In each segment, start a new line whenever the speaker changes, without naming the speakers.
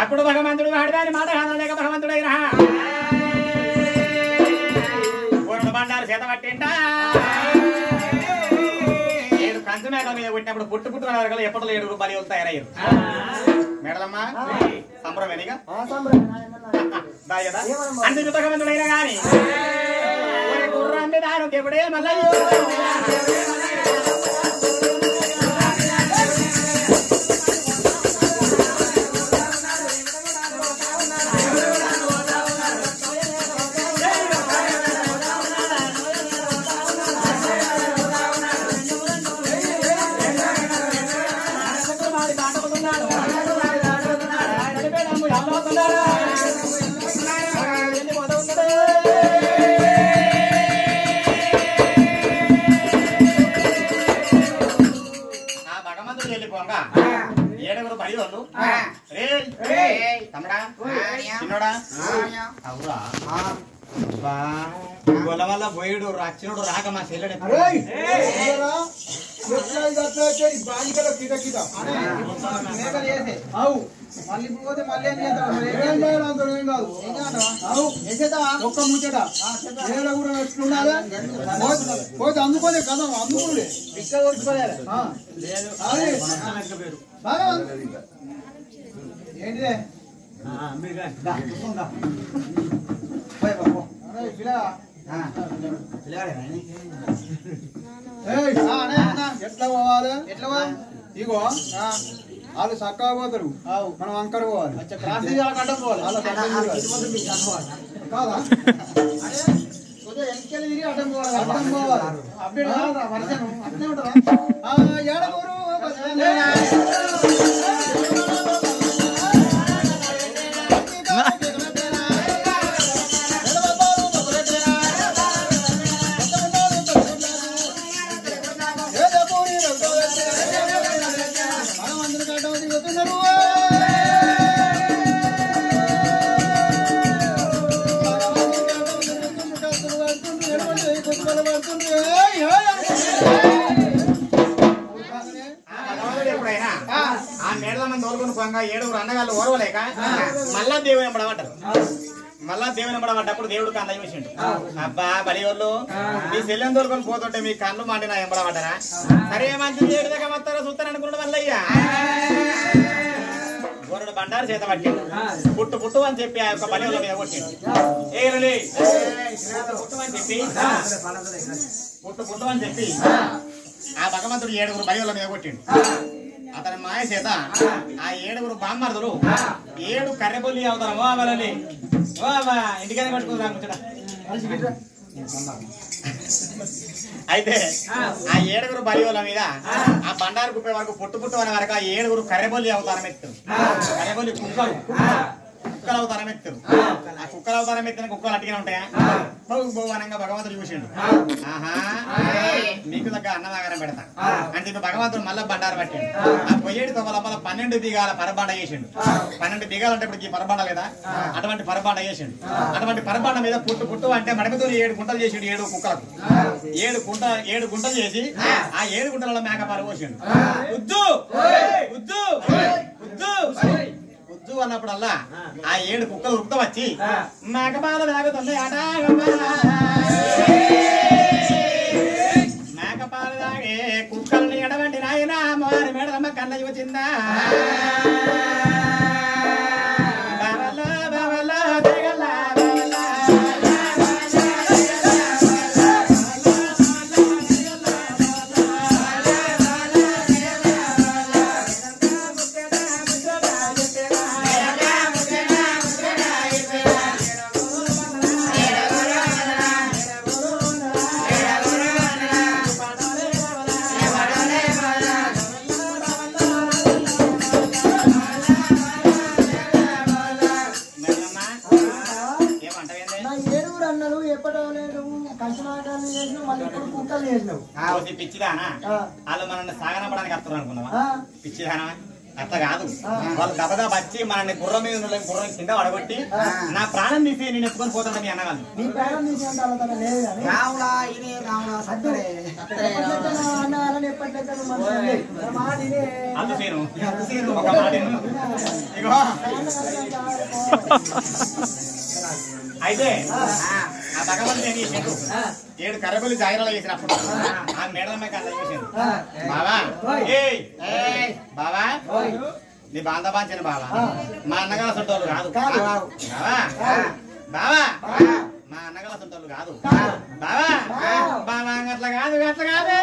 అప్పుడు భగవంతుడు వాడిదాని మాట కాదలేక భగవంతుడైనా బండారు చేత పట్టిండా ఏడు కంచు మేకల మీద పుట్టినప్పుడు పుట్టు పుట్టు వరకు ఎప్పటిలో 7 రూపాయలు తయారయ్యారు మేడలమ్మా సంబరమేనిగా అందుకు భగవంతుడైనా గాని గుర్రాన్ని దాని దేవుడే మళ్ళీ గొల్ల వల్ల పోయిడు రచ్చినోడు రాక మా చెల్లెడు
మళ్ళీ పోతే మళ్ళీ ఒక్క ముచ్చట పోతే అందుకోలే కదా అందుకోలే ఏంటిదే ఎట్లా పోవాలి ఎట్లా ఇగో వాళ్ళు చక్కగా పోతారు మనం అంకర పోవాలి అడ్డం పోవాలి కాదా ఎంకెళ్ళి తిరిగి అడ్డం పోవాలి అడ్డం పోవాలి అప్డేట్ వర్షం అట్లే ఉంటుందా ఏడగూరు
ఏడుగురు అన్నగాళ్ళు ఓరవలేక మళ్ళా దేవుని ఎంబడమంటారు మళ్ళా దేవుని ఎంబడమంటప్పుడు దేవుడికి అందం వేసిండు అబ్బా బలియోళ్ళు మీ సెల్లెం దొరుకుని పోతుంటే మీ కళ్ళు మాండి నా ఎంబడమంటారా సరే మంచి ఏడు దగ్గర వస్తారో చూస్తాను అనుకున్నాడు మల్లయ్యా గోరుడు బండారు చేత పట్టిండు పుట్టు పుట్టు అని చెప్పి ఆ యొక్క బలియోళ్ళ మీద కొట్టిండు ఏరలే పుట్టు అని చెప్పి పుట్టు పుట్టు అని చెప్పి ఆ భగవంతుడు 7 బలియోళ్ళ మీద కొట్టిండు అతని మాయ చేత ఆ 7 బామ్మర్దులు 7 కర్రెబొల్లి అవుతారు అవలని ఇంటికైనా కట్టుకుందా ముచ్చట అయితే ఆ 7 బలియోల మీద ఆ బండారు కుప్పే వరకు పుట్టు పుట్టు అనే వరకు ఆ 7 కర్రెబొల్లి అవతారం ఎత్తారు కర్రెబొల్లి కుక్కలు అవతారం ఎత్తారు ఆ కుక్కల అవతారం ఎత్తిన కుక్కలు అట్టిగా ఉంటాయా బహుభవనంగా భగవంతుడు చూసిండు ఆహా మీకు దగ్గర అన్నదాగారం పెడతా అంటే ఇప్పుడు భగవంతుడు మళ్ళీ బండారు పట్టిండు ఆ పొయ్యేడు లోపల 12 దిగాల పరబాండ చేసిండు 12 దిగాలంటే ఇప్పుడు ఈ పరబాండ లేదా అటువంటి పరబాండ చేసిండు అటువంటి పరబాండ మీద పుట్టు పుట్టు అంటే మడమితో 7 గుంటలు చేసిండు 7 కుక్కలకు 7 గుంటలు చేసి ఆ 7 గుంటలలో మేకపాలు పోసిండు ఉద్దు ఉద్దు ఉద్దు ఉద్దు అన్నప్పుడల్లా ఆ 7 కుక్కలు ఉక్త వచ్చి మేకపాలు తాగుతుంది అట మేకపాలు తాగే కుక్కల్ని ఎడవంటి నాయన మారి మేడమ్మ కన్న వచ్చిందా
పని చేసినావు
పిచ్చిదానా వాళ్ళు మనల్ని సాగనపడానికి వస్తున్నారు అనుకున్నావా పిచ్చిదానా అట్లా కాదు వాళ్ళు దబదా వచ్చి మనల్ని గుర్రం మీద ఉన్న గుర్రం కింద పడగొట్టి నా ప్రాణం తీసి నేను ఎత్తుకొని పోతాను మీ అన్నగాళ్ళు
నీ ప్రాణం తీసి
అందుకేను ఒక మాట ఇగో అయితే ఆ భగవంతుడు ఏం చేసాడు 7 కర్రబుల్లి జాగిరాలు వేసినప్పుడు ఆ మేడలమ్మ కళ్ళ చూసాడు బావా బావా నీ బాంధవాంచను బావా మా అన్నగాల సొంటోళ్ళు కాదు బావా బావా మా అన్నగాల సొంటోళ్ళు కాదు బావా బావా అట్లా కాదు అట్లా కాదే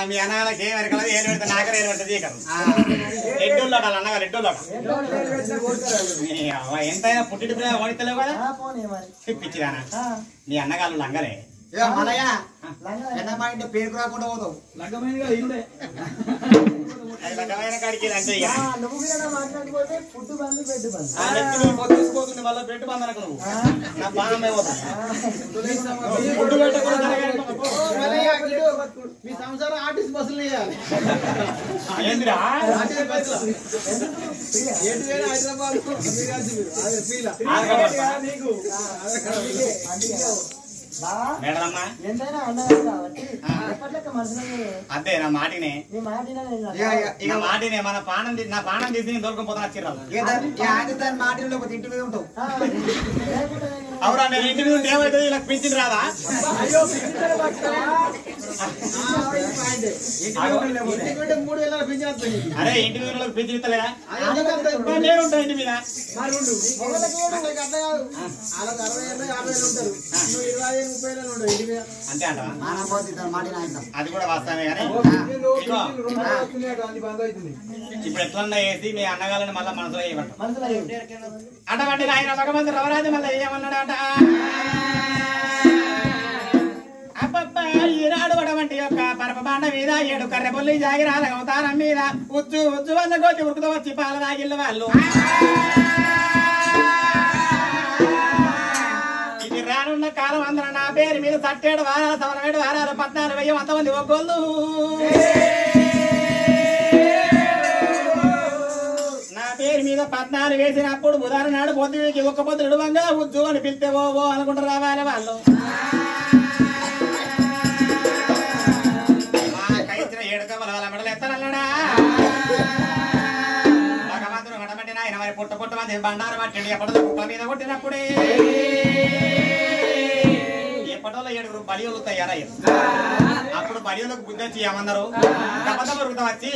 మీ అన్నగారికి ఏం వెనకాల ఏం పెడతా నాకర ఏం పెడతా దీకరు ఎడ్డోళ్ళు అన్నగారు ఎడ్డోళ్ళు ఎంతైనా పుట్టిన పిల్లలు ఓడితలేవు కదా పిచ్చిదానా నీ అన్నగాళ్ళు లంగలే
పేరు రాకుండా పోతావు
లంగమైన కాడికి అంటే మళ్ళీ బెడ్ బంద్ అనకు నువ్వు నా బాగా
మీ సంసారం ఆర్టీసీ బస్సులు వేయాలి
ఏందిరా
హైదరాబాద్
అదే నా మాటినే ఇక మాటినే మన ప్రాణం నా ప్రాణం తీసి దొరకపోతున్నా చిరాలు
ఇంటి మీద ఉంటావు
అవురా నేను ఇంటి మీద ఏమవుతుంది ఇలా పింఛన్ రాదా అరే ఇంటి మీద పింఛన్ ఇస్తలేదా నేను ఉంటా ఇంటి మీద అంతే అంట అది కూడా వాస్తవమే కానీ ఇప్పుడు ఎట్లన్నా వేసి మీ అన్నగాలని మళ్ళీ మనసులో వేయమంట అటువంటి ఆయన భగవంతుడు రవరాజు మళ్ళీ ఏమన్నాడట అబ్బబ్బా ఈనాడు అటువంటి యొక్క పరపబాండ మీద 7 కర్రెబొల్లి జాగిరాల అవతారం మీద ఉచ్చు ఉచ్చు వల్ల కోటి ఉరుకుతో వచ్చి పాల తాగిళ్ళ వాళ్ళు ఇది రానున్న కాలం అందరూ నా పేరు మీద 37 వారాలు 47 వారాలు 14,000 అంతమంది ఒక్కోళ్ళు నా పేరు మీద 14 వేసినప్పుడు బుధారు నాడు పొద్దుకి ఒక్క పొద్దు ఇడవంగా ఉచ్చు అని పిలితే ఓ అనుకుంటారు రావాలి వాళ్ళు భగవంతుడు గడబట్టిన ఆయన మరి పుట్ట మంది బండారు పట్టిండి ఎప్పటిలో కుప్పల మీద కొట్టినప్పుడే ఎప్పటిలో 7 బలియోలు తయారయ్యారు అప్పుడు బలియోలకు బుద్ధి వచ్చి ఏమన్నారు గబదబ వృతం వచ్చి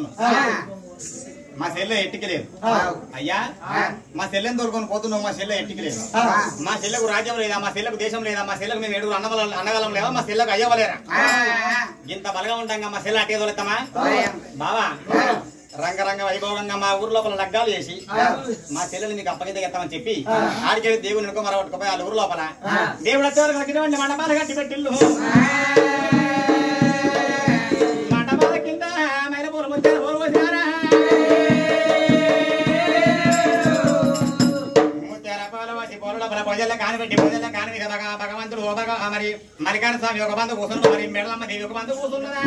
పోతున్నాం మా చెల్లె ఎట్టికి లేదు అయ్యా మా చెల్లెని దొరుకుని పోతున్నావు మా చెల్లె ఎట్టికి లేదు మా చెల్లెకు రాజ్యం లేదా మా చెల్లెకు దేశం లేదా మా చెల్లెకు మేము ఏడుగురు అన్నగలం లేదా మా చెల్లెకు అయ్యవలేరా ఇంత బలగా ఉంటాం మా చెల్లె అట్టే దొరుకుతామా బావా రంగరంగ వైభవంగా మా ఊరు లోపల లగ్గాలు చేసి మా చెల్లెలు నీకు అప్పగితే ఎత్తామని చెప్పి ఆడికెళ్ళి దేవుని అనుకో మరొకటిపోయి వాళ్ళ ఊరు లోపల దేవుడు వచ్చేవారు కట్టినవండి మండపాలు కట్టి పెట్టిల్లు మండపాల కింద మైలపూలు ముచ్చారు ఊరు వచ్చారా ముచ్చార పూలు వచ్చి పూల లోపల పూజల్లో కానిపెట్టి పూజల్లో కాని మీద భగవంతుడు మరి మరికాని స్వామి ఒక బంధు కూర్చున్నాడు మరి మెడలమ్మ దేవి ఒక బంధు కూర్చున్నదా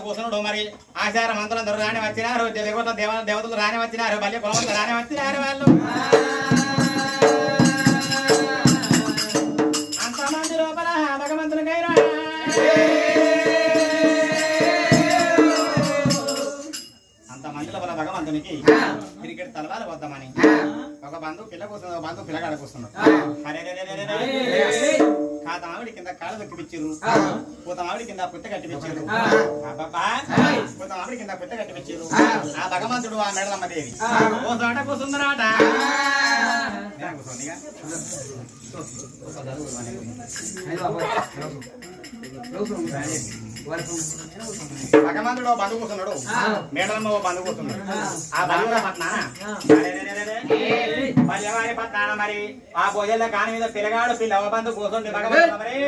కూర్చున్నాడు మరి ఆచార మంత్రులందరూ రాని వచ్చినారు దేవతలు రాని వచ్చినారు మళ్ళీ కులవంతులు రాని వచ్చినారు వాళ్ళు అంతమంది లోపల భగవంతునికైనా అంతమంది లోపల భగవంతునికి క్రికెట్ తలవాలు వద్దామని ఒక బంధువు పిల్ల కూర్చున్నాడు ఒక బంధువు పిల్లగాడ కూర్చున్నాడు కాత మామిడి కింద కాళ్ళ దొక్కిపిచ్చారు పూత మామిడి కింద పుట్ట కట్టిపిచ్చారు పూత మామిడి కింద పుట్ట కట్టిపిచ్చారు ఆ భగవంతుడు ఆ మేడలమ్మ దేవి ఓ చోట కూర్చుందరాట భగవంతుడు బంధు కూర్చున్నాడు మేడలమ్మ ఓ బంధు కూర్చున్నాడు ఆ బంధువుల పట్నాన పల్లెవారి పట్నాన మరి ఆ భోజనంలో కాని మీద పిల్లగాడు పిల్ల ఓ బంధు కూర్చుంది భగవంతుడు మరి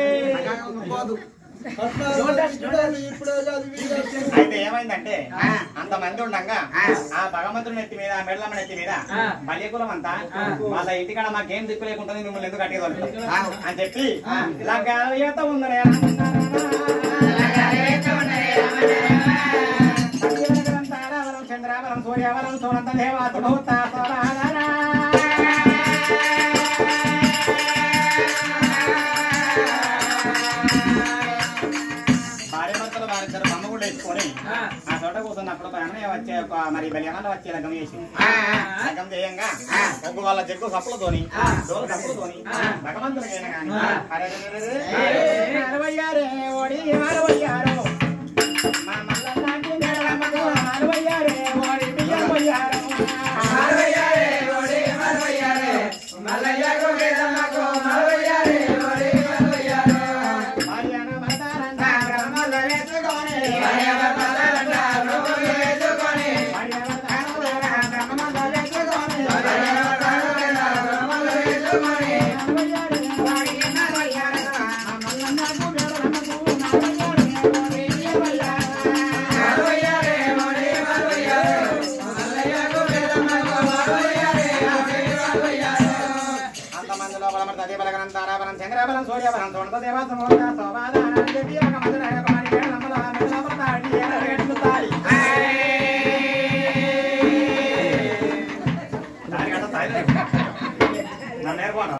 అయితే ఏమైందంటే అంతమంది ఉండగా ఆ భగవంతుడి నెత్తి మీద ఆ మెడలమ్మ నెత్తి మీద బల్యకులం అంతా వాళ్ళ ఇంటికాడ మాకేం దిక్కు లేకుంటుంది మిమ్మల్ని ఎందుకు కట్టేవాళ్ళు అని చెప్పి లగ్గాత ఉందనే చంద్రావరం సూర్యావరం సోనంత దేవాత వేసుకొని ఆ చోట కూర్చున్నప్పుడు అన్నయ్య వచ్చే మరి బలియమన్న వచ్చే లగ్గం చేసి లగ్గం చేయంగా ఒగ్గు వాళ్ళ జగ్గు సప్పులతోని డోలు సప్పులతోని భగవంతునికైనా కానీ అరవయ్యారే ఓడి అరవయ్యారు మా మల్లన్నకి మేడలమ్మకు అరవయ్యారే ఓడి బియ్యపోయారు అరవయ్యారే ఓడి అరవయ్యారే మల్లయ్యకు మేడలమ్మకు అరవయ్యారే ఓడి అరవయ్యారు మరియన మతారంట గ్రామాల వేసుకొని మరియన మతారంట గ్రామాల వేసుకొని మరియన మతారంట గ్రామాల వేసుకొని మరియన మతారంట గ్రామాల వేసుకొని అరవయ్యారే ఓడి అరవయ్యారు మా మల్లన్నకు మేడలమ్మకు అరవయ్యారే ఓడి అరవయ్యారు మల్లయ్యకు మేడలమ్మకు అరవయ్యారే అంతమందిలో బలమర్ దేవలగనం తారాబలం చంద్రాబలం సూర్యబలం తోణత దేవాసమోద శోభాదాన దేవి ఒక మధుర కుమారి మేడలమ్మల